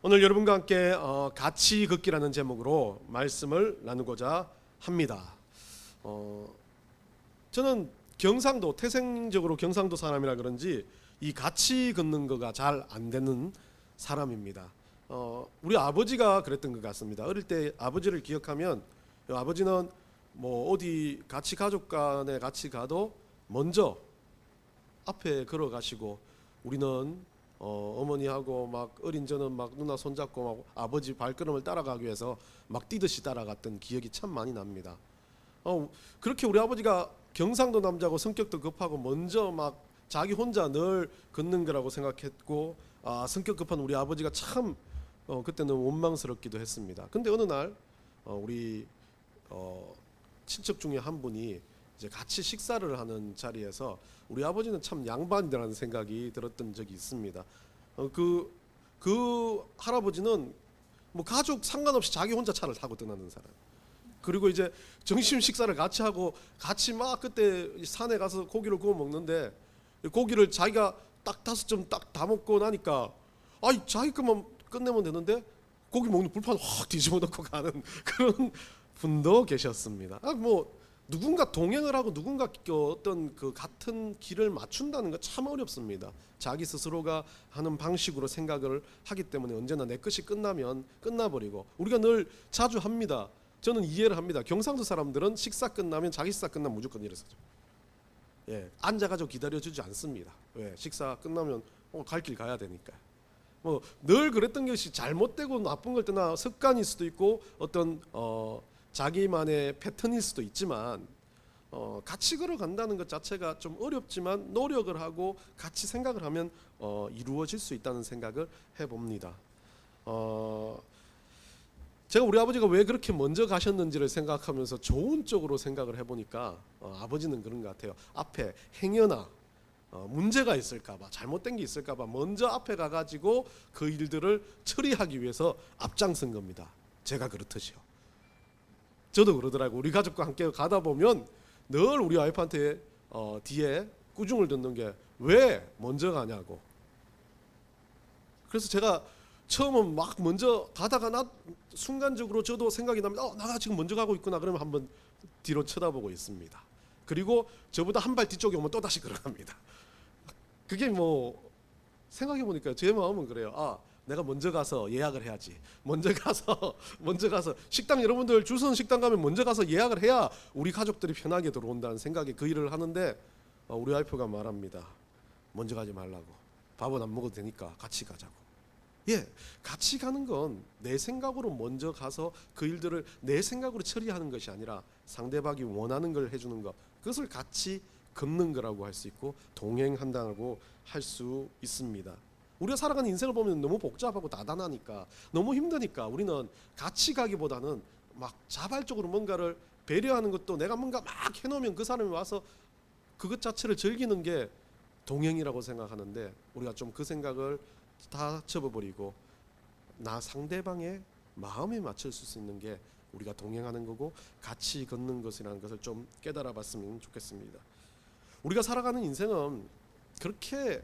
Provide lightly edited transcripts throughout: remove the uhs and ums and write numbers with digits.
오늘 여러분과 함께 같이 걷기라는 제목으로 말씀을 나누고자 합니다. 저는 경상도, 태생적으로 경상도 사람이라 그런지 이 같이 걷는 거가 잘 안 되는 사람입니다. 우리 아버지가 그랬던 것 같습니다. 어릴 때 아버지를 기억하면 아버지는 뭐 어디 같이 가족 간에 같이 가도 먼저 앞에 걸어가시고 우리는 어머니하고 막 어린 저는 막 누나 손잡고 막 아버지 발걸음을 따라가기 위해서 막 뛰듯이 따라갔던 기억이 참 많이 납니다. 그렇게 우리 아버지가 경상도 남자고 성격도 급하고 먼저 막 자기 혼자 늘 걷는 거라고 생각했고 성격 급한 우리 아버지가 참 그때는 원망스럽기도 했습니다. 근데 어느 날 우리 친척 중에 한 분이 이제 같이 식사를 하는 자리에서 우리 아버지는 참 양반이라는 생각이 들었던 적이 있습니다. 그 할아버지는 뭐 가족 상관없이 자기 혼자 차를 타고 떠나는 사람. 그리고 이제 점심 식사를 같이 하고 같이 막 그때 산에 가서 고기를 구워 먹는데 고기를 자기가 딱 5점 딱 다 먹고 나니까 자기 것만 끝내면 되는데 고기 먹는 불판 확 뒤집어 놓고 가는 그런 분도 계셨습니다. 뭐 누군가 동행을 하고 누군가 어떤 그 같은 길을 맞춘다는 거 참 어렵습니다. 자기 스스로가 하는 방식으로 생각을 하기 때문에 언제나 내 것이 끝나면 끝나버리고 우리가 늘 자주 합니다. 저는 이해를 합니다. 경상도 사람들은 식사 끝나면 자기 식사 끝나면 무조건 일어서죠. 앉아가지고 기다려주지 않습니다. 왜? 식사 끝나면 갈 길 가야 되니까. 뭐 늘 그랬던 것이 잘못되고 나쁜 걸 떠나 습관일 수도 있고 어떤 자기만의 패턴일 수도 있지만 같이 걸어간다는 것 자체가 좀 어렵지만 노력을 하고 같이 생각을 하면 이루어질 수 있다는 생각을 해봅니다. 제가 우리 아버지가 왜 그렇게 먼저 가셨는지를 생각하면서 좋은 쪽으로 생각을 해보니까 아버지는 그런 것 같아요. 앞에 행여나 문제가 있을까봐 잘못된 게 있을까봐 먼저 앞에 가가지고 그 일들을 처리하기 위해서 앞장선 겁니다. 제가 그렇듯이요. 저도 그러더라고. 우리 가족과 함께 가다 보면 늘 우리 와이프한테 뒤에 꾸중을 듣는 게 왜 먼저 가냐고. 그래서 제가 처음은 막 먼저 가다가 순간적으로 저도 생각이 납니다. 나가 지금 먼저 가고 있구나. 그러면 한번 뒤로 쳐다보고 있습니다. 그리고 저보다 한 발 뒤쪽에 오면 또 다시 걸어갑니다. 그게 뭐 생각해 보니까 제 마음은 그래요. 내가 먼저 가서 예약을 해야지. 먼저 가서 식당 여러분들 줄 서는 식당 가면 먼저 가서 예약을 해야 우리 가족들이 편하게 들어온다는 생각에 그 일을 하는데 우리 와이프가 말합니다. 먼저 가지 말라고. 밥은 안 먹어도 되니까 같이 가자고. 같이 가는 건 내 생각으로 먼저 가서 그 일들을 내 생각으로 처리하는 것이 아니라 상대방이 원하는 걸 해주는 것. 그것을 같이 걷는 거라고 할 수 있고 동행한다고 할 수 있습니다. 우리가 살아가는 인생을 보면 너무 복잡하고 다단하니까 너무 힘드니까 우리는 같이 가기보다는 막 자발적으로 뭔가를 배려하는 것도 내가 뭔가 막 해놓으면 그 사람이 와서 그것 자체를 즐기는 게 동행이라고 생각하는데 우리가 좀 그 생각을 다 접어버리고 나 상대방의 마음에 맞출 수 있는 게 우리가 동행하는 거고 같이 걷는 것이라는 것을 좀 깨달아 봤으면 좋겠습니다. 우리가 살아가는 인생은 그렇게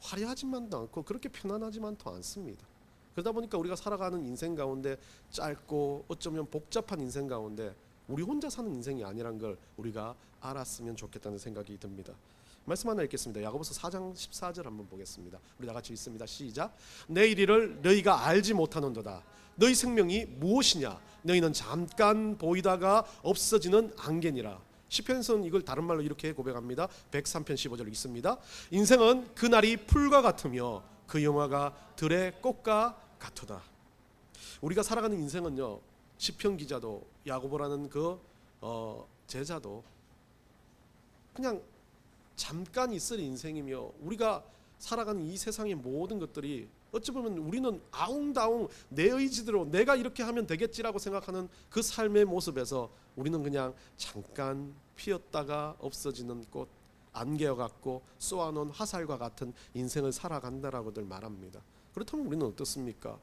화려하지만도 않고 그렇게 편안하지만도 않습니다. 그러다 보니까 우리가 살아가는 인생 가운데 짧고 어쩌면 복잡한 인생 가운데 우리 혼자 사는 인생이 아니란 걸 우리가 알았으면 좋겠다는 생각이 듭니다. 말씀 하나 읽겠습니다. 야고보서 4장 14절 한번 보겠습니다. 우리 다 같이 읽습니다. 시작. 내일 일을 너희가 알지 못하는도다. 너희 생명이 무엇이냐? 너희는 잠깐 보이다가 없어지는 안개니라. 시편에서는 이걸 다른 말로 이렇게 고백합니다. 103편 15절 읽습니다. 인생은 그날이 풀과 같으며 그 영화가 들의 꽃과 같도다. 우리가 살아가는 인생은요, 시편 기자도 야고보라는 그 제자도 그냥 잠깐 있을 인생이며 우리가 살아가는 이 세상의 모든 것들이 어찌 보면 우리는 아웅다웅 내 의지대로 내가 이렇게 하면 되겠지라고 생각하는 그 삶의 모습에서 우리는 그냥 잠깐 피었다가 없어지는 꽃, 안개와 같고 쏘아놓은 화살과 같은 인생을 살아간다라고들 말합니다. 그렇다면 우리는 어떻습니까?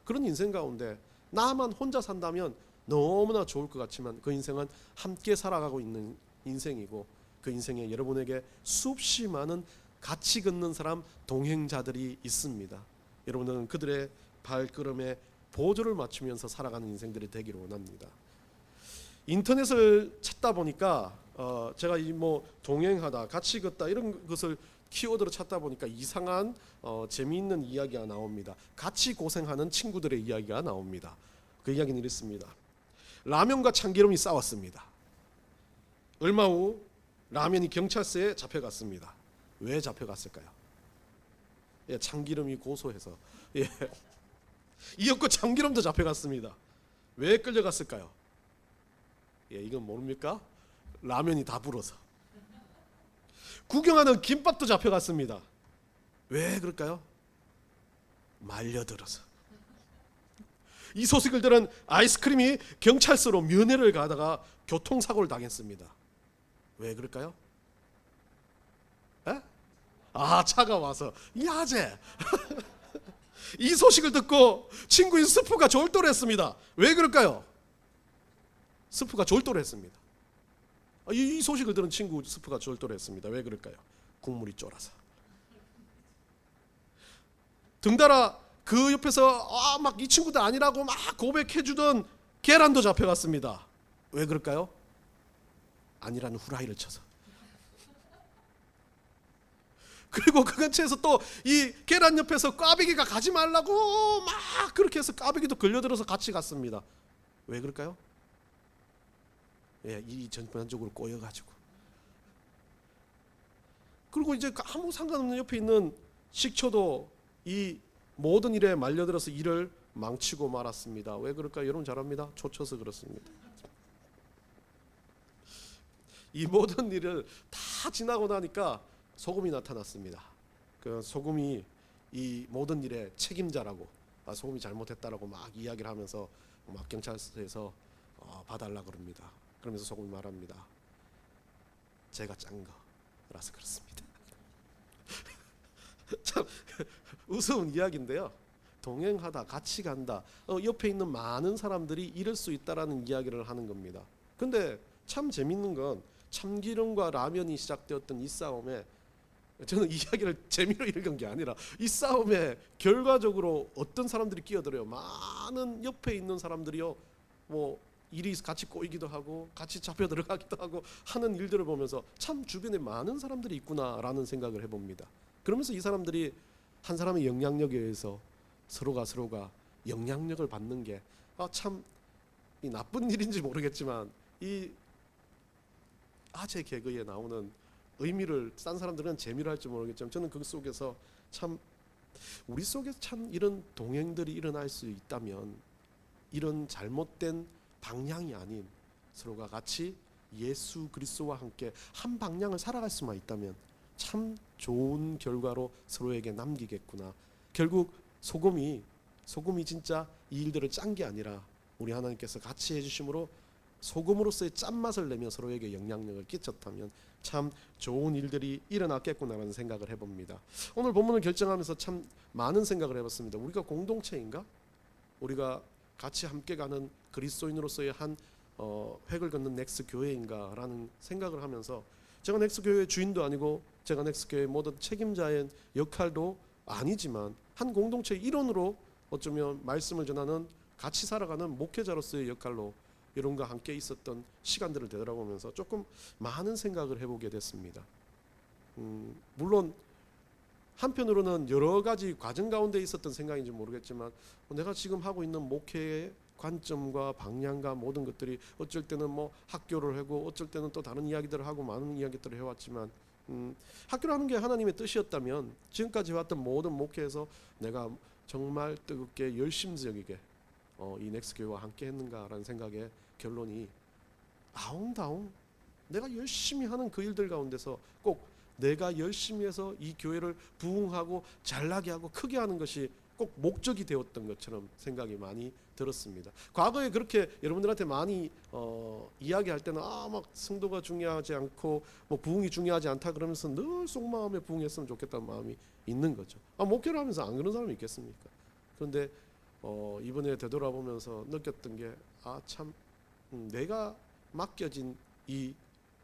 그런 인생 가운데 나만 혼자 산다면 너무나 좋을 것 같지만 그 인생은 함께 살아가고 있는 인생이고 그 인생에 여러분에게 수없이 많은 같이 걷는 사람 동행자들이 있습니다. 여러분은 그들의 발걸음에 보조를 맞추면서 살아가는 인생들이 되기를 원합니다. 인터넷을 찾다 보니까 제가 이 뭐 동행하다, 같이 걷다 이런 것을 키워드로 찾다 보니까 이상한 재미있는 이야기가 나옵니다. 같이 고생하는 친구들의 이야기가 나옵니다. 그 이야기는 이렇습니다. 라면과 참기름이 싸웠습니다. 얼마 후 라면이 경찰서에 잡혀갔습니다. 왜 잡혀갔을까요? 예, 참기름이 고소해서. 예. 이었고 참기름도 잡혀갔습니다. 왜 끌려갔을까요? 예, 이건 모릅니까? 라면이 다 불어서. 구경하는 김밥도 잡혀갔습니다. 왜 그럴까요? 말려들어서. 이 소식을 들은 아이스크림이 경찰서로 면회를 가다가 교통사고를 당했습니다. 왜 그럴까요? 에? 차가 와서 야제. 이 소식을 듣고 친구인 스프가 졸도했습니다. 왜 그럴까요? 스프가 졸도했습니다. 이 소식을 들은 친구 스프가 졸도했습니다. 왜 그럴까요? 국물이 쫄아서. 등달아 그 옆에서 막 이 친구들 아니라고 막 고백해주던 계란도 잡혀갔습니다. 왜 그럴까요? 아니라는 후라이를 쳐서. 그리고 그 근처에서 또 이 계란 옆에서 꽈배기가 가지 말라고 막 그렇게 해서 꽈배기도 걸려들어서 같이 갔습니다. 왜 그럴까요? 예, 이 전반적으로 꼬여가지고. 그리고 이제 아무 상관없는 옆에 있는 식초도 이 모든 일에 말려들어서 일을 망치고 말았습니다. 왜 그럴까요? 여러분 잘 압니다. 초쳐서 그렇습니다. 이 모든 일을 다 지나고 나니까 소금이 나타났습니다. 그 소금이 이 모든 일의 책임자라고, 소금이 잘못했다라고 막 이야기를 하면서 막 경찰서에서 봐달라 그럽니다. 그러면서 소금이 말합니다. 제가 짠 거라서 그렇습니다. 참 우스운 이야기인데요. 동행하다 같이 간다. 옆에 있는 많은 사람들이 이럴 수 있다라는 이야기를 하는 겁니다. 근데 참 재밌는 건 참기름과 라면이 시작되었던 이 싸움에, 저는 이 이야기를 재미로 읽은 게 아니라 이 싸움에 결과적으로 어떤 사람들이 끼어들어요. 많은 옆에 있는 사람들이요, 뭐 일이 같이 꼬이기도 하고 같이 잡혀 들어가기도 하고 하는 일들을 보면서 참 주변에 많은 사람들이 있구나라는 생각을 해봅니다. 그러면서 이 사람들이 한 사람의 영향력에 의해서 서로가 영향력을 받는 게 참 이 나쁜 일인지 모르겠지만 이 아재 개그에 나오는 의미를 딴 사람들은 재미로 할지 모르겠지만 저는 그 속에서 참 우리 속에서 참 이런 동행들이 일어날 수 있다면, 이런 잘못된 방향이 아닌 서로가 같이 예수 그리스도와 함께 한 방향을 살아갈 수만 있다면 참 좋은 결과로 서로에게 남기겠구나. 결국 소금이 진짜 이 일들을 짠 게 아니라 우리 하나님께서 같이 해주심으로 소금으로서의 짠맛을 내며 서로에게 영향력을 끼쳤다면 참 좋은 일들이 일어났겠구나라는 생각을 해봅니다. 오늘 본문을 결정하면서 참 많은 생각을 해봤습니다. 우리가 공동체인가? 우리가 같이 함께 가는 그리스도인으로서의 한 획을 긋는 넥스 교회인가? 라는 생각을 하면서 제가 넥스 교회의 주인도 아니고 제가 넥스 교회의 모든 책임자의 역할도 아니지만 한 공동체의 일원으로 어쩌면 말씀을 전하는 같이 살아가는 목회자로서의 역할로 여러분과 함께 있었던 시간들을 되돌아보면서 조금 많은 생각을 해보게 됐습니다. 물론 한편으로는 여러 가지 과정 가운데 있었던 생각인지 모르겠지만 내가 지금 하고 있는 목회의 관점과 방향과 모든 것들이 어쩔 때는 뭐 학교를 하고 어쩔 때는 또 다른 이야기들을 하고 많은 이야기들을 해왔지만 학교를 하는 게 하나님의 뜻이었다면 지금까지 해왔던 모든 목회에서 내가 정말 뜨겁게 열심적이게 이 넥스 교회와 함께 했는가라는 생각의 결론이 아웅다웅 내가 열심히 하는 그 일들 가운데서 꼭 내가 열심히 해서 이 교회를 부흥하고 잘나게 하고 크게 하는 것이 꼭 목적이 되었던 것처럼 생각이 많이 들었습니다. 과거에 그렇게 여러분들한테 많이 이야기할 때는 막 성도가 중요하지 않고 뭐 부흥이 중요하지 않다 그러면서 늘 속마음에 부흥했으면 좋겠다는 마음이 있는 거죠. 목회를 하면서 안 그런 사람이 있겠습니까? 그런데 이번에 되돌아보면서 느꼈던 게 참 내가 맡겨진 이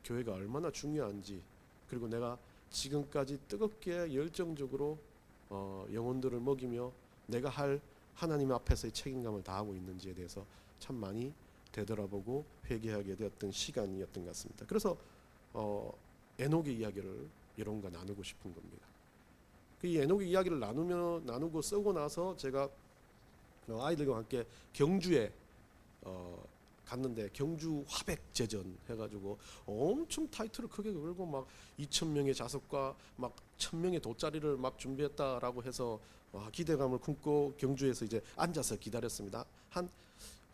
교회가 얼마나 중요한지, 그리고 내가 지금까지 뜨겁게 열정적으로 영혼들을 먹이며 내가 할 하나님 앞에서의 책임감을 다하고 있는지에 대해서 참 많이 되돌아보고 회개하게 되었던 시간이었던 것 같습니다. 그래서 에녹의 이야기를 여러분과 나누고 싶은 겁니다. 이 에녹의 이야기를 나누고 쓰고 나서 제가 아이들과 함께 경주에 갔는데 경주 화백제전 해가지고 엄청 타이틀을 크게 걸고 막 2,000명의 자석과 막 1,000명의 돗자리를 막 준비했다라고 해서 기대감을 품고 경주에서 이제 앉아서 기다렸습니다.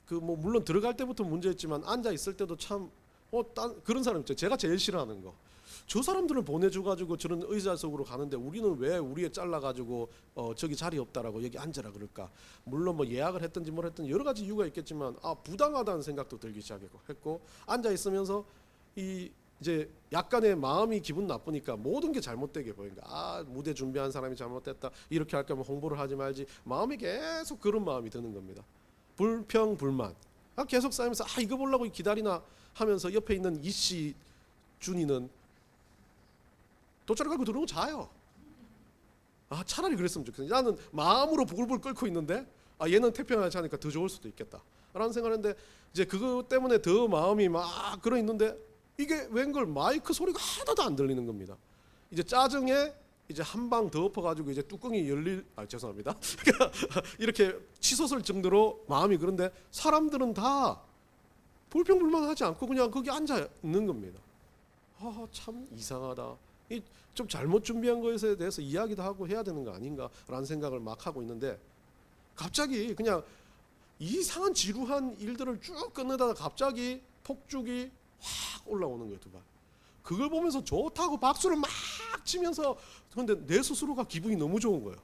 물론 들어갈 때부터 문제였지만 앉아 있을 때도 참 그런 사람 있죠. 제가 제일 싫어하는 거. 저 사람들을 보내줘가지고 저런 의자 속으로 가는데 우리는 왜 우리에 잘라가지고 저기 자리 없다라고 여기 앉으라 그럴까. 물론 뭐 예약을 했든지 뭘 했든지 여러 가지 이유가 있겠지만 부당하다는 생각도 들기 시작했고 앉아 있으면서 이제 약간의 마음이 기분 나쁘니까 모든 게 잘못되게 보인다. 무대 준비한 사람이 잘못됐다. 이렇게 할 거면 홍보를 하지 말지. 마음이 계속 그런 마음이 드는 겁니다. 불평 불만 계속 쌓이면서 이거 보려고 기다리나 하면서 옆에 있는 이씨 준이는 돗자리 갖고 들어오고 자요. 차라리 그랬으면 좋겠어. 나는 마음으로 부글부글 끓고 있는데 얘는 태평하게 자니까 더 좋을 수도 있겠다 라는 생각했는데 이제 그것 때문에 더 마음이 막 그러 있는데 이게 웬걸 마이크 소리가 하나도 안 들리는 겁니다. 이제 짜증에 이제 한 방 더 엎어가지고 이제 뚜껑이 죄송합니다. 이렇게 치솟을 정도로 마음이 그런데 사람들은 다 불평불만하지 않고 그냥 거기 앉아 있는 겁니다. 참 이상하다. 좀 잘못 준비한 것에 대해서 이야기도 하고 해야 되는 거 아닌가라는 생각을 막 하고 있는데 갑자기 그냥 이상한 지루한 일들을 쭉 끝내다가 갑자기 폭죽이 확 올라오는 거예요. 두 발. 그걸 보면서 좋다고 박수를 막 치면서 근데 내 스스로가 기분이 너무 좋은 거예요.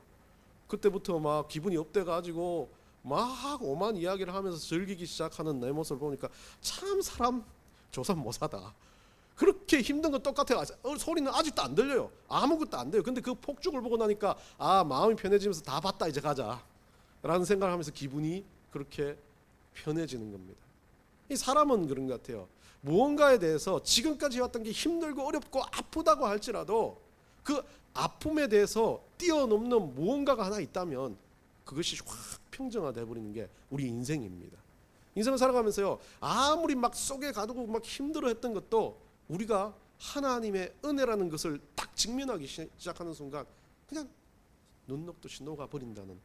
그때부터 막 기분이 업돼가지고 막 오만 이야기를 하면서 즐기기 시작하는 내 모습을 보니까 참 사람 조삼 모사다. 그렇게 힘든 건 똑같아요. 소리는 아직도 안 들려요. 아무것도 안 돼요. 근데 그 폭죽을 보고 나니까 마음이 편해지면서 다 봤다 이제 가자 라는 생각을 하면서 기분이 그렇게 편해지는 겁니다. 이 사람은 그런 것 같아요. 무언가에 대해서 지금까지 해왔던 게 힘들고 어렵고 아프다고 할지라도 그 아픔에 대해서 뛰어넘는 무언가가 하나 있다면 그것이 확 평정화돼 버리는 게 우리 인생입니다. 인생을 살아가면서요, 아무리 막 속에 가두고 막 힘들어했던 것도 우리가 하나님의 은혜라는 것을 딱 직면하기 시작하는 순간 그냥 눈 녹듯이 녹아버린다는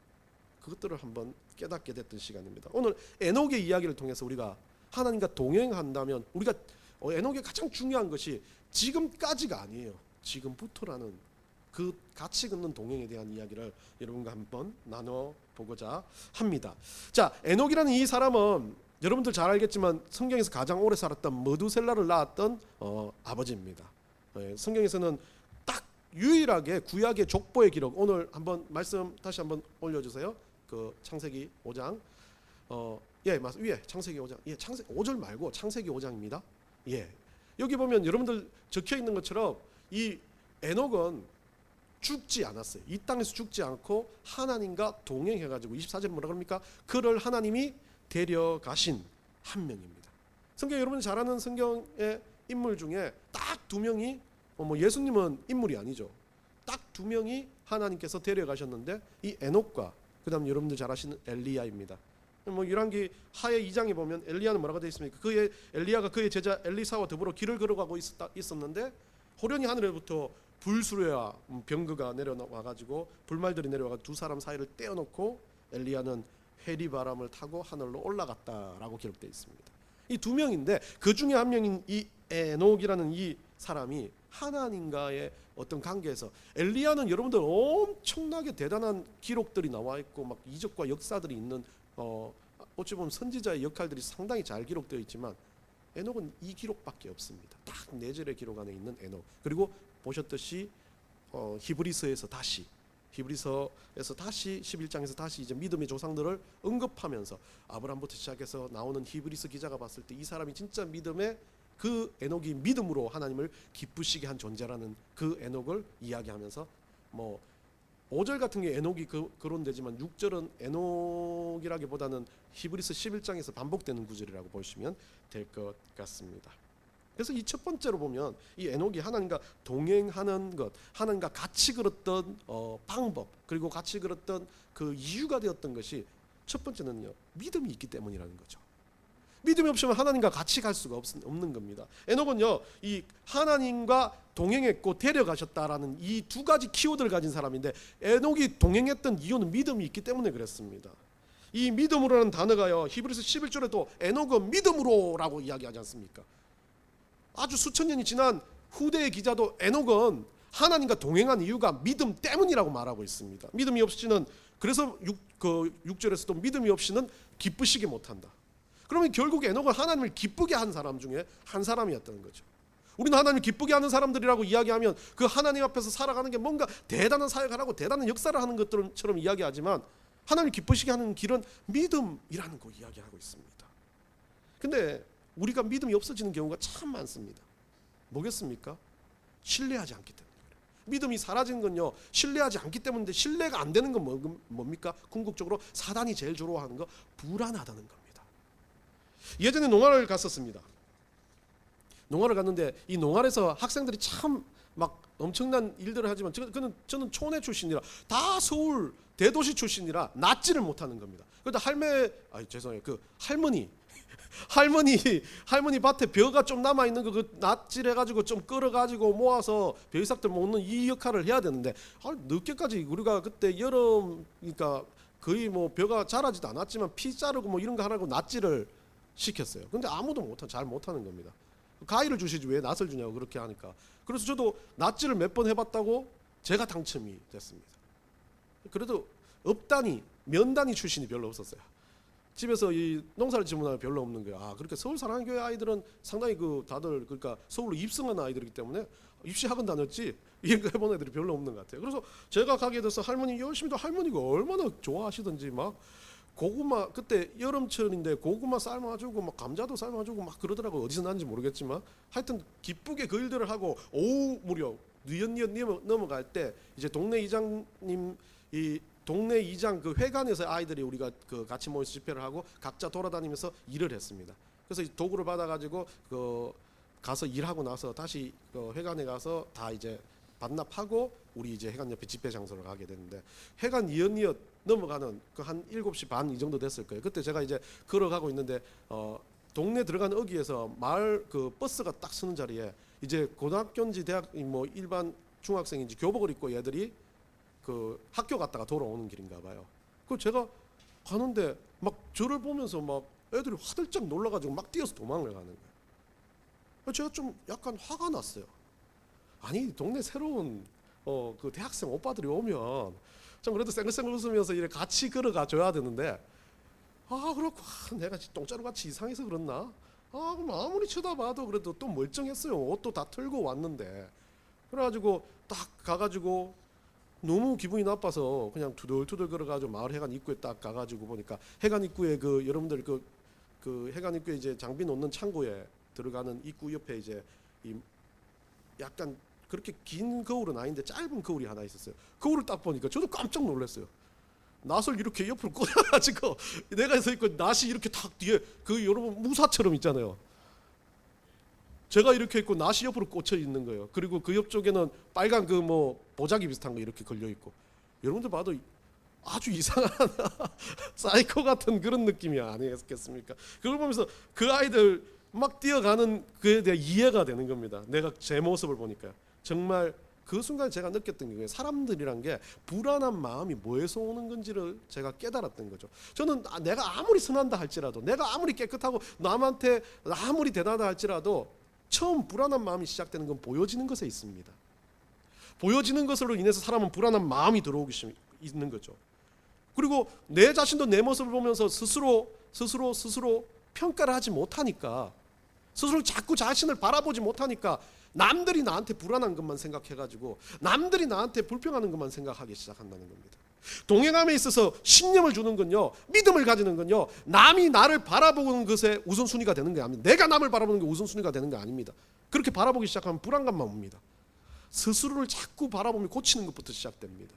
그것들을 한번 깨닫게 됐던 시간입니다. 오늘 에녹의 이야기를 통해서 우리가 하나님과 동행한다면 우리가 에녹의 가장 중요한 것이 지금까지가 아니에요. 지금부터라는 그 가치 긋는 동행에 대한 이야기를 여러분과 한번 나눠보고자 합니다. 자, 에녹이라는 이 사람은 여러분들 잘 알겠지만 성경에서 가장 오래 살았던 머두셀라를 낳았던 아버지입니다. 성경에서는 딱 유일하게 구약의 족보의 기록, 오늘 한번 말씀 다시 한번 올려주세요. 그 창세기 5장 위에 창세기 5장 창세기 5절 말고 창세기 5장입니다. 여기 보면 여러분들 적혀 있는 것처럼 이 에녹은 죽지 않았어요. 이 땅에서 죽지 않고 하나님과 동행해가지고 24절에 뭐라 그럽니까? 그를 하나님이 데려가신 한 명입니다. 성경 여러분이 잘 아는 성경의 인물 중에 딱 두 명이 예수님은 인물이 아니죠. 딱 두 명이 하나님께서 데려가셨는데 이 에녹과 그다음 여러분들 잘 아시는 엘리야입니다. 열왕기 하에 2장에 보면 엘리야는 뭐라고 되어 있습니까? 엘리야가 그의 제자 엘리사와 더불어 길을 걸어가고 있었는데 호련히 하늘로부터 불수레와 병거가 내려와가지고 불말들이 내려와가지고 두 사람 사이를 떼어놓고 엘리야는 회리바람을 타고 하늘로 올라갔다라고 기록되어 있습니다. 이 두 명인데 그 중에 한 명인 이 에녹이라는 이 사람이 하나님과의 어떤 관계에서 엘리야는 여러분들 엄청나게 대단한 기록들이 나와 있고 막 이적과 역사들이 있는 어찌 보면 선지자의 역할들이 상당히 잘 기록되어 있지만 에녹은 이 기록밖에 없습니다. 딱 4절의 기록 안에 있는 에녹. 그리고 보셨듯이 히브리서에서 다시 11장에서 다시 이제 믿음의 조상들을 언급하면서 아브라함부터 시작해서 나오는 히브리서 기자가 봤을 때 이 사람이 진짜 믿음의 그 에녹이 믿음으로 하나님을 기쁘시게 한 존재라는 그 에녹을 이야기하면서 5절 같은 게 에녹이 거론되지만 6절은 에녹이라기보다는 히브리서 11장에서 반복되는 구절이라고 보시면 될 것 같습니다. 그래서 이 첫 번째로 보면 이 에녹이 하나님과 동행하는 것, 하나님과 같이 걸었던 방법, 그리고 같이 걸었던 그 이유가 되었던 것이 첫 번째는요, 믿음이 있기 때문이라는 거죠. 믿음이 없으면 하나님과 같이 갈 수가 없는 겁니다. 에녹은요, 이 하나님과 동행했고 데려가셨다라는 이 두 가지 키워드를 가진 사람인데, 에녹이 동행했던 이유는 믿음이 있기 때문에 그랬습니다. 이 믿음으로라는 단어가요, 히브리서 11절에도 에녹은 믿음으로라고 이야기하지 않습니까? 아주 수천 년이 지난 후대의 기자도 에녹은 하나님과 동행한 이유가 믿음 때문이라고 말하고 있습니다. 믿음이 없이는, 그래서 6절에서도 믿음이 없이는 기쁘시게 못한다. 그러면 결국 에녹은 하나님을 기쁘게 한 사람 중에 한 사람이었다는 거죠. 우리는 하나님을 기쁘게 하는 사람들이라고 이야기하면 그 하나님 앞에서 살아가는 게 뭔가 대단한 사역을 하고 대단한 역사를 하는 것처럼 이야기하지만, 하나님을 기쁘시게 하는 길은 믿음이라는 거 이야기하고 있습니다. 근데 우리가 믿음이 없어지는 경우가 참 많습니다. 뭐겠습니까? 신뢰하지 않기 때문에 그래요. 믿음이 사라지는 건요, 신뢰하지 않기 때문인데, 신뢰가 안 되는 건 뭡니까? 궁극적으로 사단이 제일 주로하는 거, 불안하다는 겁니다. 예전에 농활을 갔었습니다. 농활을 갔는데 이 농활에서 학생들이 참 막 엄청난 일들을 하지만, 저는 촌에 출신이라, 다 서울 대도시 출신이라 낫지를 못하는 겁니다. 그런데 할머니 밭에 벼가 좀 남아 있는 거 그 낫질 해가지고 좀 끌어가지고 모아서 벼이삭들 먹는 이 역할을 해야 되는데, 늦게까지 우리가 그때 여름, 그러니까 거의 뭐 벼가 자라지도 않았지만 피 자르고 뭐 이런 거 하라고 낫지를 시켰어요. 근데 아무도 잘 못하는 겁니다. 가위를 주시지 왜 낫을 주냐고 그렇게 하니까. 그래서 저도 낫지를 몇 번 해봤다고 제가 당첨이 됐습니다. 그래도 업단이, 면단이 출신이 별로 없었어요. 집에서 이 농사를 지문하면 별로 없는 거예요. 그렇게 서울 사랑교회 아이들은 상당히 다들 그러니까 서울로 입성한 아이들이기 때문에 입시 학원 다녔지 이런 거 해본 애들이 별로 없는 것 같아요. 그래서 제가 가게 돼서 할머니 열심히, 할머니가 얼마나 좋아하시던지 막 고구마, 그때 여름철인데 고구마 삶아주고 막 감자도 삶아주고 막 그러더라고요. 어디서 난지 모르겠지만 하여튼 기쁘게 그 일들을 하고, 오후 무렵 뉘엿뉘엿 넘어갈 때 이제 동네 이장님, 이 동네 이장 그 회관에서 아이들이 우리가 그 같이 모여서 집회를 하고 각자 돌아다니면서 일을 했습니다. 그래서 도구를 받아가지고 가서 일하고 나서 다시 회관에 가서 다 이제 반납하고 우리 이제 회관 옆에 집회 장소를 가게 됐는데, 회관 뉘엿뉘엿 넘어가는 그 한 7시 반 이 정도 됐을 거예요. 그때 제가 이제 걸어가고 있는데 동네 들어가는 어귀에서 마을 그 버스가 딱 서는 자리에 이제 고등학교인지 대학 뭐 일반 중학생인지 교복을 입고 얘들이 그 학교 갔다가 돌아오는 길인가 봐요. 그 제가 가는데 막 저를 보면서 막 애들이 화들짝 놀라가지고 막 뛰어서 도망을 가는 거예요. 제가 좀 약간 화가 났어요. 아니 동네 새로운 그 대학생 오빠들이 오면 좀 그래도 쌩글쌩글 웃으면서 이렇게 같이 걸어가 줘야 되는데, 그렇고 내가 똥자루 같이 이상해서 그렇나? 그럼 아무리 쳐다봐도 그래도 또 멀쩡했어요. 옷도 다 털고 왔는데. 그래가지고 딱 가가지고 너무 기분이 나빠서 그냥 투덜투덜 걸어가지고 마을 해관 입구에 딱 가가지고 보니까, 해관 입구에 그 여러분들 그 해관 입구에 이제 장비 놓는 창고에 들어가는 입구 옆에 이제 이 약간 그렇게 긴 거울은 아닌데 짧은 거울이 하나 있었어요. 거울을 딱 보니까 저도 깜짝 놀랐어요. 낫을 이렇게 옆으로 꽂아가지고 내가 서 있고 낫이 이렇게 탁 뒤에 그 여러분 무사처럼 있잖아요. 제가 이렇게 있고 낫이 옆으로 꽂혀 있는 거예요. 그리고 그 옆쪽에는 빨간 그 뭐 보자기 비슷한 거 이렇게 걸려 있고, 여러분들 봐도 아주 이상한 사이코 같은 그런 느낌이 아니겠습니까? 그걸 보면서 그 아이들 막 뛰어가는 그에 대해 이해가 되는 겁니다. 내가 제 모습을 보니까 정말 그 순간 제가 느꼈던 게, 사람들이란 게 불안한 마음이 뭐에서 오는 건지를 제가 깨달았던 거죠. 저는 내가 아무리 선한다 할지라도, 내가 아무리 깨끗하고 남한테 아무리 대단하다 할지라도 처음 불안한 마음이 시작되는 건 보여지는 것에 있습니다. 보여지는 것으로 인해서 사람은 불안한 마음이 들어오기 있는 거죠. 그리고 내 자신도 내 모습을 보면서 스스로 평가를 하지 못하니까, 스스로 자꾸 자신을 바라보지 못하니까 남들이 나한테 불안한 것만 생각해가지고 남들이 나한테 불평하는 것만 생각하기 시작한다는 겁니다. 동행함에 있어서 신념을 주는 건요, 믿음을 가지는 건요, 남이 나를 바라보는 것에 우선순위가 되는 게 아닙니다. 내가 남을 바라보는 게 우선순위가 되는 게 아닙니다. 그렇게 바라보기 시작하면 불안감만 옵니다. 스스로를 자꾸 바라보며 고치는 것부터 시작됩니다.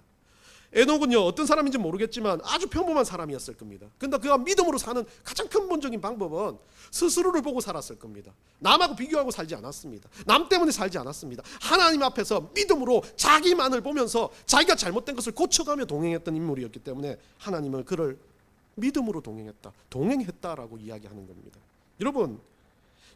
에녹은요, 어떤 사람인지 모르겠지만 아주 평범한 사람이었을 겁니다. 근데 그가 믿음으로 사는 가장 근본적인 방법은 스스로를 보고 살았을 겁니다. 남하고 비교하고 살지 않았습니다. 남 때문에 살지 않았습니다. 하나님 앞에서 믿음으로 자기만을 보면서 자기가 잘못된 것을 고쳐가며 동행했던 인물이었기 때문에 하나님은 그를 믿음으로 동행했다라고 이야기하는 겁니다. 여러분,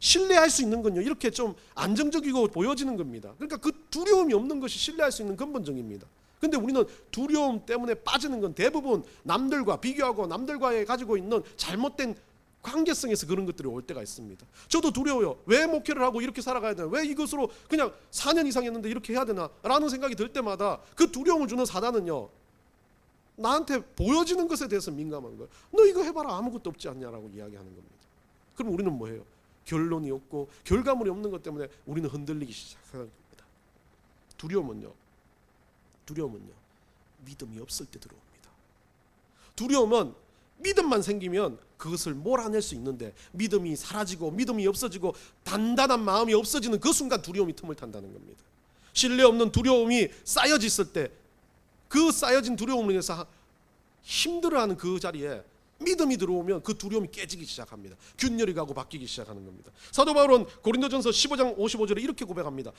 신뢰할 수 있는 건요, 이렇게 좀 안정적이고 보여지는 겁니다. 그러니까 그 두려움이 없는 것이 신뢰할 수 있는 근본적입니다. 근데 우리는 두려움 때문에 빠지는 건 대부분 남들과 비교하고 남들과의 가지고 있는 잘못된 관계성에서 그런 것들이 올 때가 있습니다. 저도 두려워요. 왜 목회를 하고 이렇게 살아가야 되나? 왜 이것으로 그냥 4년 이상 했는데 이렇게 해야 되나? 라는 생각이 들 때마다 그 두려움을 주는 사단은요, 나한테 보여지는 것에 대해서 민감한 거예요. 너 이거 해봐라, 아무것도 없지 않냐라고 이야기하는 겁니다. 그럼 우리는 뭐예요? 결론이 없고 결과물이 없는 것 때문에 우리는 흔들리기 시작하는 겁니다. 두려움은요, 믿음이 없을 때 들어옵니다. 두려움은 믿음만 생기면 그것을 몰아낼 수 있는데, 믿음이 사라지고 믿음이 없어지고 단단한 마음이 없어지는 그 순간 두려움이 틈을 탄다는 겁니다. 신뢰 없는 두려움이 쌓여졌을 때, 그 쌓여진 두려움을 인해서 힘들어하는 그 자리에 믿음이 들어오면 그 두려움이 깨지기 시작합니다. 균열이 가고 바뀌기 시작하는 겁니다. 사도 바울은 고린도전서 15장 55절에 이렇게 고백합니다.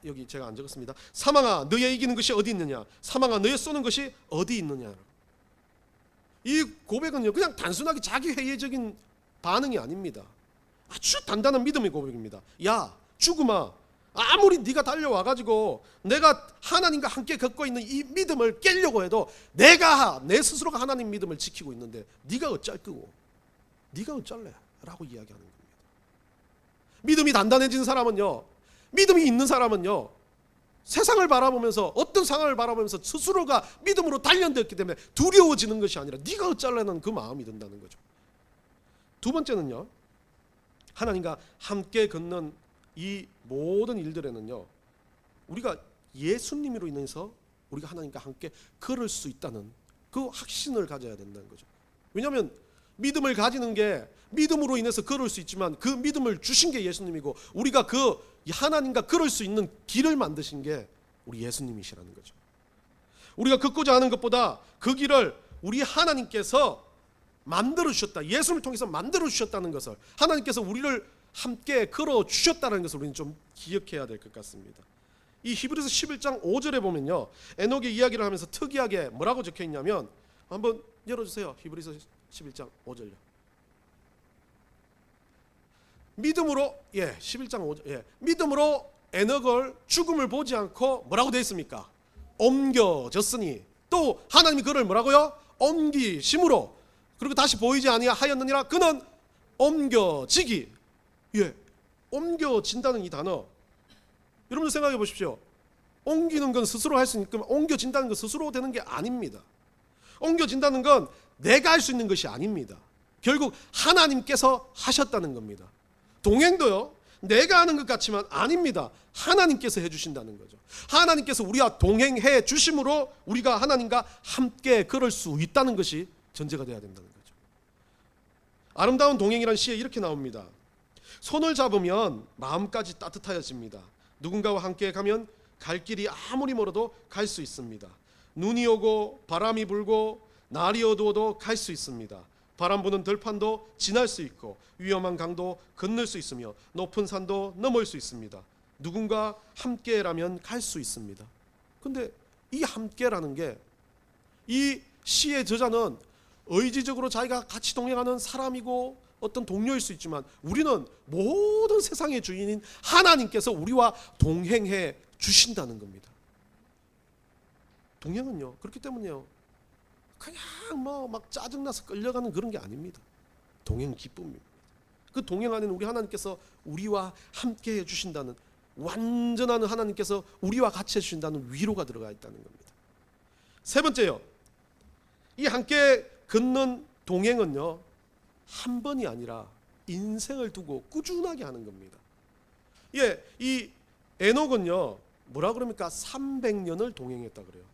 여기 제가 안 적었습니다. 사망아, 너의 이기는 것이 어디 있느냐? 사망아, 너의 쏘는 것이 어디 있느냐? 이 고백은요, 그냥 단순하게 자기 회의적인 반응이 아닙니다. 아주 단단한 믿음의 고백입니다. 야, 죽음아, 아무리 네가 달려와가지고 내가 하나님과 함께 걷고 있는 이 믿음을 깨려고 해도 내 스스로가 하나님 믿음을 지키고 있는데 네가 어쩔 거고, 네가 어쩔래? 라고 이야기하는 겁니다. 믿음이 단단해진 사람은요, 믿음이 있는 사람은요, 세상을 바라보면서, 어떤 상황을 바라보면서 스스로가 믿음으로 단련되었기 때문에 두려워지는 것이 아니라 네가 어쩔래는 그 마음이 든다는 거죠. 두 번째는요, 하나님과 함께 걷는 이 모든 일들에는요, 우리가 예수님으로 인해서 우리가 하나님과 함께 걸을 수 있다는 그 확신을 가져야 된다는 거죠. 왜냐하면 믿음을 가지는 게 믿음으로 인해서 걸을 수 있지만, 그 믿음을 주신 게 예수님이고, 우리가 그 하나님과 걸을 수 있는 길을 만드신 게 우리 예수님이시라는 거죠. 우리가 걷고자 하는 것보다 그 길을 우리 하나님께서 만들어 주셨다, 예수님을 통해서 만들어 주셨다는 것을, 하나님께서 우리를 함께 걸어 주셨다는 것을 우리는 좀 기억해야 될 것 같습니다. 이 히브리서 11장 5절에 보면요, 에녹의 이야기를 하면서 특이하게 뭐라고 적혀 있냐면, 한번 열어주세요. 히브리서 11장 5절요. 믿음으로, 11장 5절, 믿음으로 에녹을 죽음을 보지 않고 뭐라고 되어 있습니까? 옮겨졌으니, 또 하나님이 그를 뭐라고요? 옮기심으로, 그리고 다시 보이지 아니하였느니라. 그는 옮겨지기, 옮겨진다는 이 단어, 여러분 생각해 보십시오. 옮기는 건 스스로 할 수 있으니까 옮겨진다는 건 스스로 되는 게 아닙니다. 옮겨진다는 건 내가 할 수 있는 것이 아닙니다. 결국 하나님께서 하셨다는 겁니다. 동행도요, 내가 하는 것 같지만 아닙니다. 하나님께서 해주신다는 거죠. 하나님께서 우리와 동행해 주심으로 우리가 하나님과 함께 걸을 수 있다는 것이 전제가 되어야 된다는 거죠. 아름다운 동행이라는 시에 이렇게 나옵니다. 손을 잡으면 마음까지 따뜻해집니다. 누군가와 함께 가면 갈 길이 아무리 멀어도 갈 수 있습니다. 눈이 오고 바람이 불고 날이 어두워도 갈 수 있습니다. 바람 부는 들판도 지날 수 있고 위험한 강도 건널 수 있으며 높은 산도 넘을 수 있습니다. 누군가 함께라면 갈 수 있습니다. 근데 이 함께라는 게, 이 시의 저자는 의지적으로 자기가 같이 동행하는 사람이고 어떤 동료일 수 있지만, 우리는 모든 세상의 주인인 하나님께서 우리와 동행해 주신다는 겁니다. 동행은요, 그렇기 때문에요, 그냥 막 짜증나서 끌려가는 그런 게 아닙니다. 동행 기쁨입니다. 그 동행 안에는 우리 하나님께서 우리와 함께 해주신다는, 완전한 하나님께서 우리와 같이 해주신다는 위로가 들어가 있다는 겁니다. 세 번째요, 이 함께 걷는 동행은요, 한 번이 아니라 인생을 두고 꾸준하게 하는 겁니다. 이 에녹은요, 뭐라 그럽니까? 300년을 동행했다 그래요.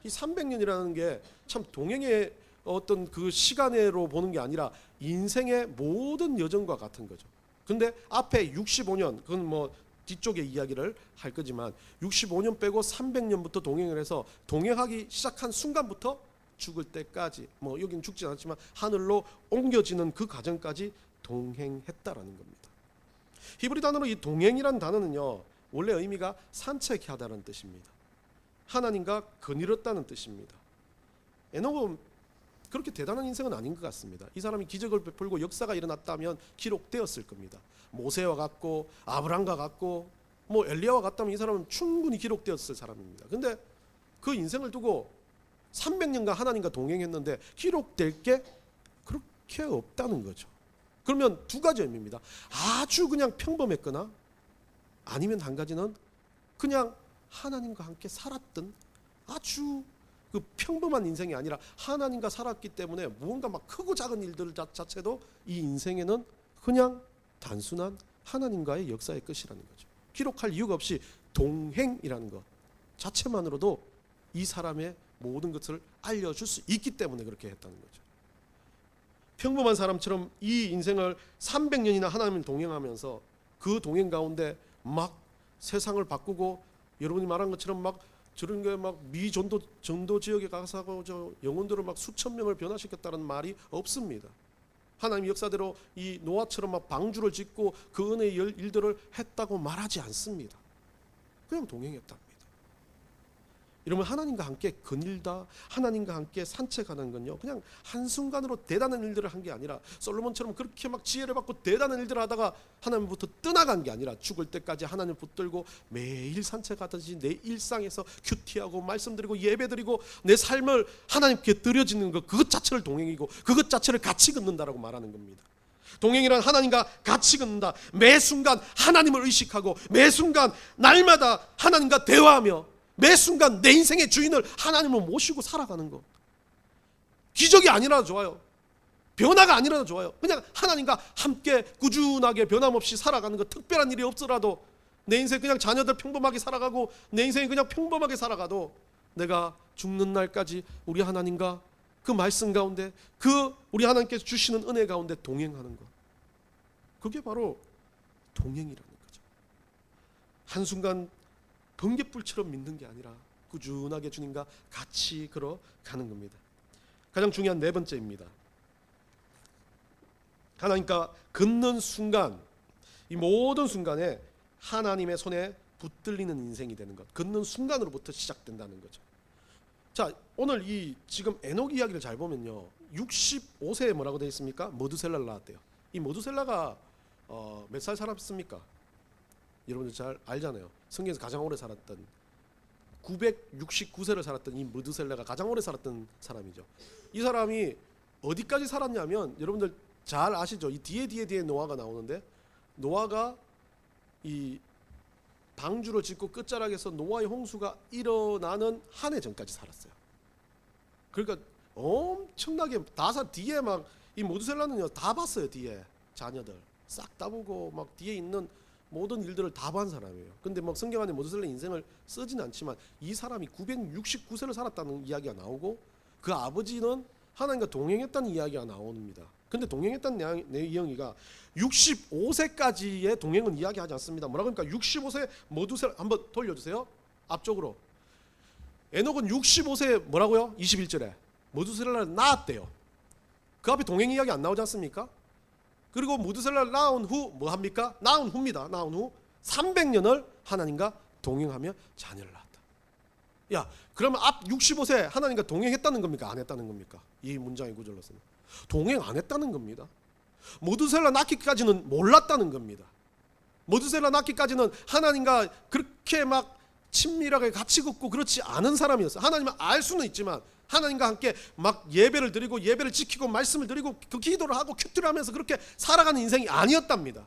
이 300년이라는 게 참 동행의 어떤 그 시간으로 보는 게 아니라 인생의 모든 여정과 같은 거죠. 근데 앞에 65년, 그건 뭐 뒤쪽에 이야기를 할 거지만 65년 빼고 300년부터 동행을 해서 동행하기 시작한 순간부터 죽을 때까지, 뭐 여기는 죽지 않았지만 하늘로 옮겨지는 그 과정까지 동행했다라는 겁니다. 히브리 단어로 이 동행이라는 단어는요, 원래 의미가 산책하다라는 뜻입니다. 하나님과 거닐었다는 뜻입니다. 에녹은 그렇게 대단한 인생은 아닌 것 같습니다. 이 사람이 기적을 베풀고 역사가 일어났다면 기록되었을 겁니다. 모세와 같고 아브라함과 같고 뭐 엘리야와 같다면 이 사람은 충분히 기록되었을 사람입니다. 근데 그 인생을 두고 300년간 하나님과 동행했는데 기록될 게 그렇게 없다는 거죠. 그러면 두 가지 의미입니다. 아주 그냥 평범했거나 아니면 한 가지는 그냥 하나님과 함께 살았던 아주 그 평범한 인생이 아니라 하나님과 살았기 때문에 무언가 막 크고 작은 일들 자체도 이 인생에는 그냥 단순한 하나님과의 역사의 끝이라는 거죠. 기록할 이유가 없이 동행이라는 것 자체만으로도 이 사람의 모든 것을 알려줄 수 있기 때문에 그렇게 했다는 거죠. 평범한 사람처럼 이 인생을 300년이나 하나님을 동행하면서 그 동행 가운데 막 세상을 바꾸고 여러분이 말한 것처럼 막 저런 게 막 전도 지역에 가서 저 영혼들을 막 수천 명을 변화시켰다는 말이 없습니다. 하나님 역사대로 이 노아처럼 막 방주를 짓고 그 은혜의 일들을 했다고 말하지 않습니다. 그냥 동행했답니다. 이러면 하나님과 함께 거닐다, 하나님과 함께 산책하는 건요, 그냥 한순간으로 대단한 일들을 한 게 아니라 솔로몬처럼 그렇게 막 지혜를 받고 대단한 일들을 하다가 하나님부터 떠나간 게 아니라 죽을 때까지 하나님을 붙들고 매일 산책하듯이 내 일상에서 큐티하고 말씀드리고 예배드리고 내 삶을 하나님께 드려지는 것, 그것 자체를 동행이고 그것 자체를 같이 걷는다라고 말하는 겁니다. 동행이란 하나님과 같이 걷는다. 매 순간 하나님을 의식하고 매 순간 날마다 하나님과 대화하며 매 순간 내 인생의 주인을 하나님을 모시고 살아가는 것. 기적이 아니라도 좋아요. 변화가 아니라도 좋아요. 그냥 하나님과 함께 꾸준하게 변함없이 살아가는 것. 특별한 일이 없더라도 내 인생 그냥 자녀들 평범하게 살아가고 내 인생이 그냥 평범하게 살아가도 내가 죽는 날까지 우리 하나님과 그 말씀 가운데 그 우리 하나님께서 주시는 은혜 가운데 동행하는 것. 그게 바로 동행이라는 거죠. 한순간 번갯불처럼 믿는 게 아니라 꾸준하게 주님과 같이 걸어가는 겁니다. 가장 중요한 네 번째입니다. 하나님과 걷는 순간, 이 모든 순간에 하나님의 손에 붙들리는 인생이 되는 것. 걷는 순간으로부터 시작된다는 거죠. 자, 오늘 이 지금 에녹 이야기를 잘 보면요, 65세에 뭐라고 되어 있습니까? 머두셀라를 낳았대요. 이 머두셀라가 몇 살 살았습니까? 여러분들 잘 알잖아요. 성경에서 가장 오래 살았던 969세를 살았던 이 머두셀라가 가장 오래 살았던 사람이죠. 이 사람이 어디까지 살았냐면 여러분들 잘 아시죠? 이 뒤에 노아가 나오는데 노아가 이 방주를 짓고 끝자락에서 노아의 홍수가 일어나는 한 해 전까지 살았어요. 그러니까 엄청나게 뒤에 막 이 머두셀라는요 다 봤어요. 뒤에 자녀들 싹 다 보고 막 뒤에 있는 모든 일들을 다 본 사람이에요. 근데 막 성경 안에 머두셀라 인생을 쓰진 않지만 이 사람이 969세를 살았다는 이야기가 나오고 그 아버지는 하나님과 동행했다는 이야기가 나옵니다. 근데 동행했다는 내용이가 65세까지의 동행은 이야기하지 않습니다. 뭐라고 합니까? 65세 머두셀라 한번 돌려주세요. 앞쪽으로. 에녹은 65세 뭐라고요? 21절에 머두셀라를 낳았대요. 그 앞에 동행 이야기 안 나오지 않습니까? 그리고 머두셀라를 낳은 후 뭐 합니까? 낳은 후 300년을 하나님과 동행하며 자녀를 낳았다. 야, 그러면 앞 65세 하나님과 동행했다는 겁니까? 안 했다는 겁니까? 이 문장의 구절로서는 동행 안 했다는 겁니다. 머두셀라 낳기까지는 몰랐다는 겁니다. 머두셀라 낳기까지는 하나님과 그렇게 막 친밀하게 같이 걷고 그렇지 않은 사람이었어요. 하나님을 알 수는 있지만 하나님과 함께 막 예배를 드리고 예배를 지키고 말씀을 드리고 그 기도를 하고 큐티를 하면서 그렇게 살아가는 인생이 아니었답니다.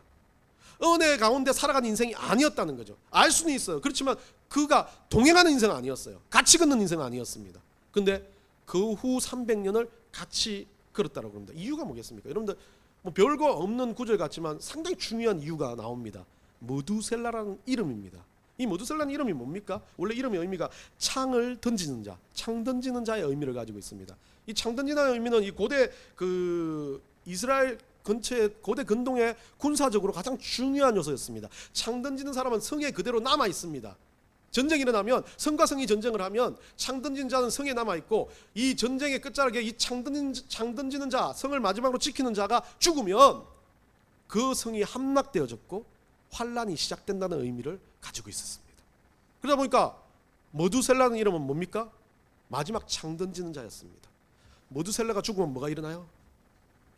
은혜 가운데 살아가는 인생이 아니었다는 거죠. 알 수는 있어요. 그렇지만 그가 동행하는 인생은 아니었어요. 같이 걷는 인생은 아니었습니다. 근데 그 후 300년을 같이 걸었다고 합니다. 이유가 뭐겠습니까? 여러분들 뭐 별거 없는 구절 같지만 상당히 중요한 이유가 나옵니다. 머두셀라라는 이름입니다. 이 머두셀라는 이름이 뭡니까? 원래 이름의 의미가 창을 던지는 자, 창 던지는 자의 의미를 가지고 있습니다. 이 창 던지는 의미는 이 고대 그 이스라엘 근처의 고대 근동의 군사적으로 가장 중요한 요소였습니다. 창 던지는 사람은 성에 그대로 남아 있습니다. 전쟁이 일어나면 성과 성이 전쟁을 하면 창 던지는 자는 성에 남아 있고 이 전쟁의 끝자락에 이 창 던지는 자, 성을 마지막으로 지키는 자가 죽으면 그 성이 함락되어졌고 환란이 시작된다는 의미를 가지고 있었습니다. 그러다 보니까 머두셀라는 이름은 뭡니까? 마지막 창 던지는 자였습니다. 모두셀라가 죽으면 뭐가 일어나요?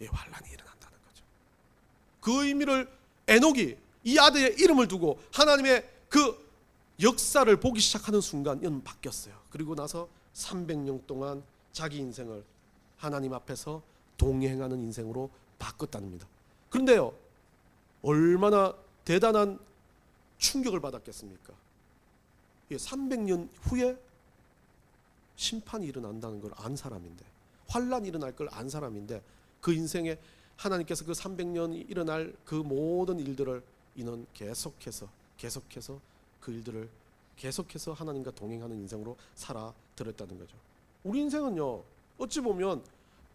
예, 환란이 일어난다는 거죠. 그 의미를 에녹이 이 아들의 이름을 두고 하나님의 그 역사를 보기 시작하는 순간 이는 바뀌었어요. 그리고 나서 300년 동안 자기 인생을 하나님 앞에서 동행하는 인생으로 바꿨답니다. 그런데요, 얼마나 대단한 충격을 받았겠습니까? 300년 후에 심판이 일어난다는 걸 안 사람인데, 환란이 일어날 걸 안 사람인데, 그 인생에 하나님께서 그 300년이 일어날 그 모든 일들을 이는 계속해서 그 일들을 계속해서 하나님과 동행하는 인생으로 살아들었다는 거죠. 우리 인생은요, 어찌 보면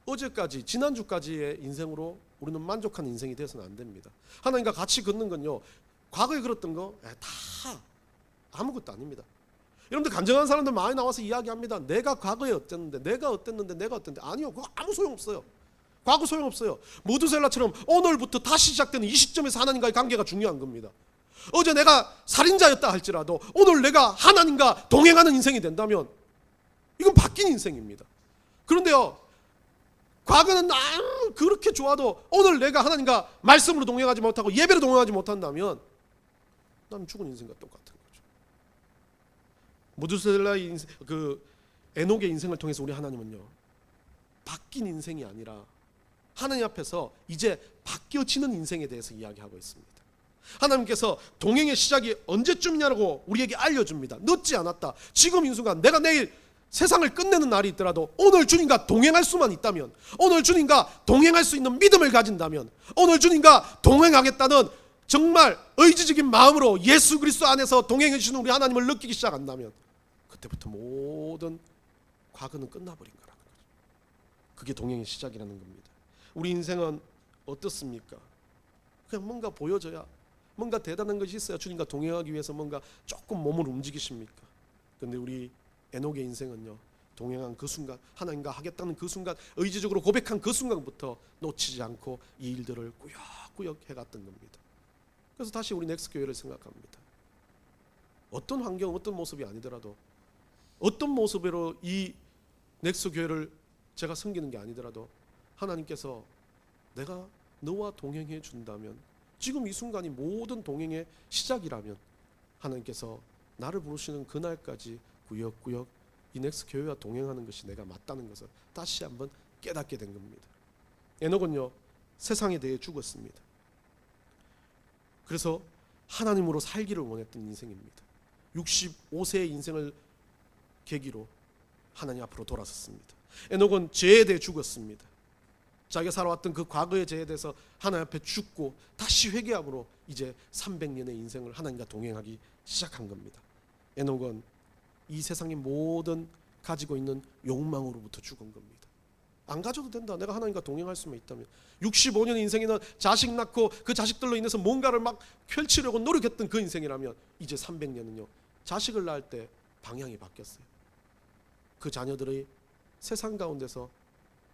어제까지 지난주까지의 인생으로 우리는 만족하는 인생이 되어서는 안 됩니다. 하나님과 같이 걷는 건요, 과거에 걸었던 거 다 아무것도 아닙니다. 여러분들 간증하는 사람들 많이 나와서 이야기합니다. 내가 과거에 어땠는데, 내가 어땠는데. 아니요, 그거 아무 소용없어요. 과거 소용없어요. 모두셀라처럼 오늘부터 다시 시작되는 이 시점에서 하나님과의 관계가 중요한 겁니다. 어제 내가 살인자였다 할지라도 오늘 내가 하나님과 동행하는 인생이 된다면 이건 바뀐 인생입니다. 그런데요, 과거는 그렇게 좋아도 오늘 내가 하나님과 말씀으로 동행하지 못하고 예배로 동행하지 못한다면 난 죽은 인생과 똑같은 거죠. 모두셀라의 인생, 그 에녹의 인생을 통해서 우리 하나님은요, 바뀐 인생이 아니라 하나님 앞에서 이제 바뀌어지는 인생에 대해서 이야기하고 있습니다. 하나님께서 동행의 시작이 언제쯤이냐고 우리에게 알려줍니다. 늦지 않았다. 지금 이 순간, 내가 내일 세상을 끝내는 날이 있더라도 오늘 주님과 동행할 수만 있다면, 오늘 주님과 동행할 수 있는 믿음을 가진다면, 오늘 주님과 동행하겠다는 정말 의지적인 마음으로 예수 그리스도 안에서 동행해 주시는 우리 하나님을 느끼기 시작한다면 그때부터 모든 과거는 끝나버린 거라는 거죠. 그게 동행의 시작이라는 겁니다. 우리 인생은 어떻습니까? 그냥 뭔가 보여져야, 뭔가 대단한 것이 있어야 주님과 동행하기 위해서 뭔가 조금 몸을 움직이십니까? 그런데 우리 에녹의 인생은요, 동행한 그 순간, 하나님과 하겠다는 그 순간, 의지적으로 고백한 그 순간부터 놓치지 않고 이 일들을 꾸역꾸역 해갔던 겁니다. 그래서 다시 우리 넥스 교회를 생각합니다. 어떤 환경, 어떤 모습이 아니더라도, 어떤 모습으로 이 넥스 교회를 제가 섬기는 게 아니더라도 하나님께서 내가 너와 동행해 준다면, 지금 이 순간이 모든 동행의 시작이라면 하나님께서 나를 부르시는 그날까지 구역구역 이 넥스 교회와 동행하는 것이 내가 맞다는 것을 다시 한번 깨닫게 된 겁니다. 에녹은요, 세상에 대해 죽었습니다. 그래서 하나님으로 살기를 원했던 인생입니다. 65세의 인생을 계기로 하나님 앞으로 돌아섰습니다. 에녹은 죄에 대해 죽었습니다. 자기가 살아왔던 그 과거의 죄에 대해서 하나님 앞에 죽고 다시 회개함으로 이제 300년의 인생을 하나님과 동행하기 시작한 겁니다. 에녹은 이 세상의 모든 가지고 있는 욕망으로부터 죽은 겁니다. 안 가져도 된다. 내가 하나님과 동행할 수만 있다면. 65년 인생에는 자식 낳고 그 자식들로 인해서 뭔가를 막 펼치려고 노력했던 그 인생이라면 이제 300년은요, 자식을 낳을 때 방향이 바뀌었어요. 그 자녀들의 세상 가운데서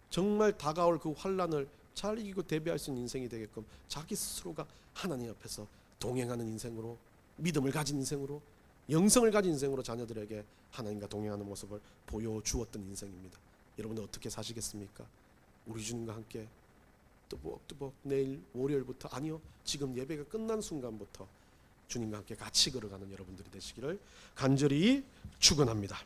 정말 다가올 그 환란을 잘 이기고 대비할 수 있는 인생이 되게끔 자기 스스로가 하나님 앞에서 동행하는 인생으로, 믿음을 가진 인생으로, 영성을 가진 인생으로 자녀들에게 하나님과 동행하는 모습을 보여주었던 인생입니다. 여러분들 어떻게 사시겠습니까? 우리 주님과 함께 뚜벅뚜벅 내일 월요일부터, 아니요, 지금 예배가 끝난 순간부터 주님과 함께 같이 걸어가는 여러분들이 되시기를 간절히 축원합니다.